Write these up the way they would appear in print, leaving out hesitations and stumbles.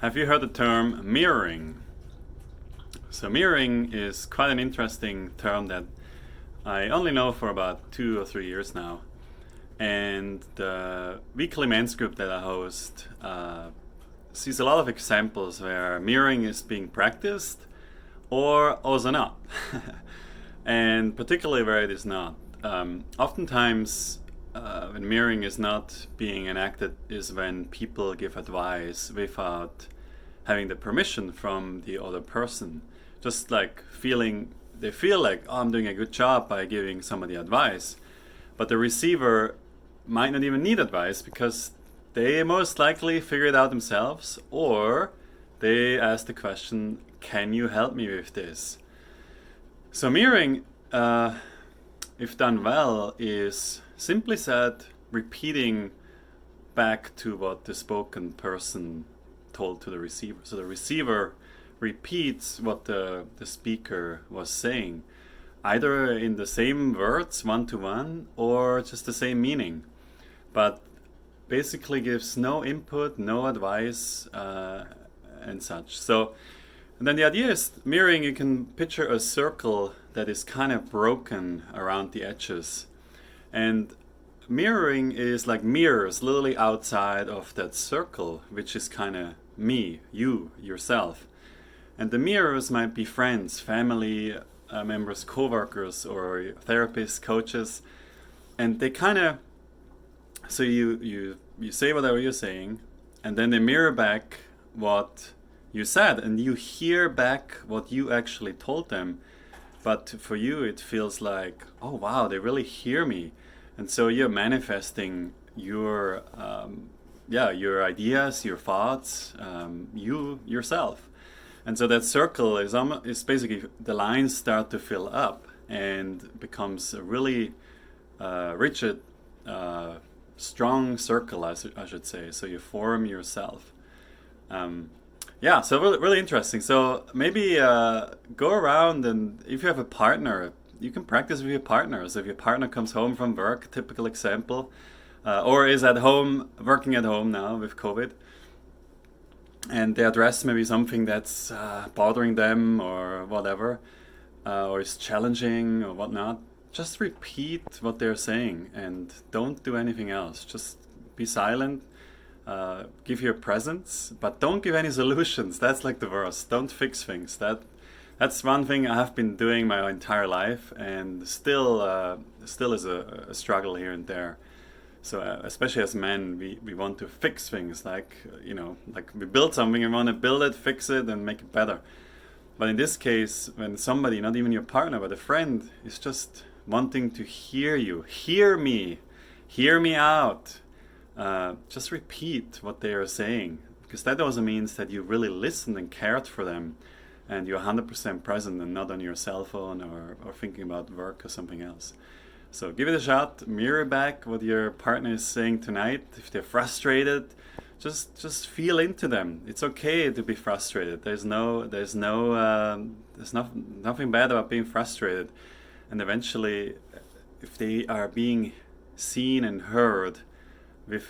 Have you heard the term mirroring? So mirroring is quite an interesting term that I only know for about 2 or 3 years now. And the weekly men's group that I host sees a lot of examples where mirroring is being practiced or also not. And particularly where it is not. Oftentimes, when mirroring is not being enacted is when people give advice without having the permission from the other person. Just like they feel like, oh, I'm doing a good job by giving somebody advice. But the receiver might not even need advice because they most likely figure it out themselves, or they ask the question, can you help me with this? So mirroring, if done well, is simply said repeating back to what the spoken person told to the receiver. So the receiver repeats what the speaker was saying, either in the same words, one to one, or just the same meaning, but basically gives no input, no advice, and such. So, and then the idea is mirroring, you can picture a circle that is kind of broken around the edges. And mirroring is like mirrors literally outside of that circle, which is kind of me, you, yourself. And the mirrors might be friends, family members, co-workers, or therapists, coaches. And they kind of, so you say whatever you're saying, and then they mirror back what you said, and you hear back what you actually told them. But for you, it feels like, oh wow, they really hear me. And so you're manifesting your ideas, your thoughts, you yourself. And so that circle is basically, the lines start to fill up and becomes a really rigid, strong circle, I should say. So you form yourself. So really interesting. So maybe go around, and if you have a partner, you can practice with your partner. So if your partner comes home from work, typical example, or is at home, working at home now with COVID, and they address maybe something that's bothering them or whatever, or is challenging or whatnot, just repeat what they're saying and don't do anything else. Just be silent, give your presence, but don't give any solutions. That's like the worst. Don't fix things. That's one thing I have been doing my entire life, and still is a struggle here and there. So especially as men, we want to fix things, like we build something and want to build it, fix it, and make it better. But in this case, when somebody, not even your partner, but a friend, is just wanting to hear you, hear me out, just repeat what they are saying, because that also means that you really listened and cared for them, and you're 100% present and not on your cell phone or thinking about work or something else. So give it a shot, mirror back what your partner is saying tonight. If they're frustrated, just feel into them. It's okay to be frustrated. There's nothing bad about being frustrated. And eventually, if they are being seen and heard with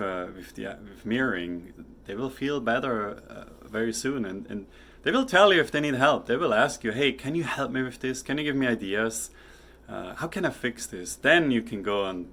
mirroring, they will feel better very soon. And they will tell you if they need help. They will ask you, hey, can you help me with this? Can you give me ideas? How can I fix this? Then you can go on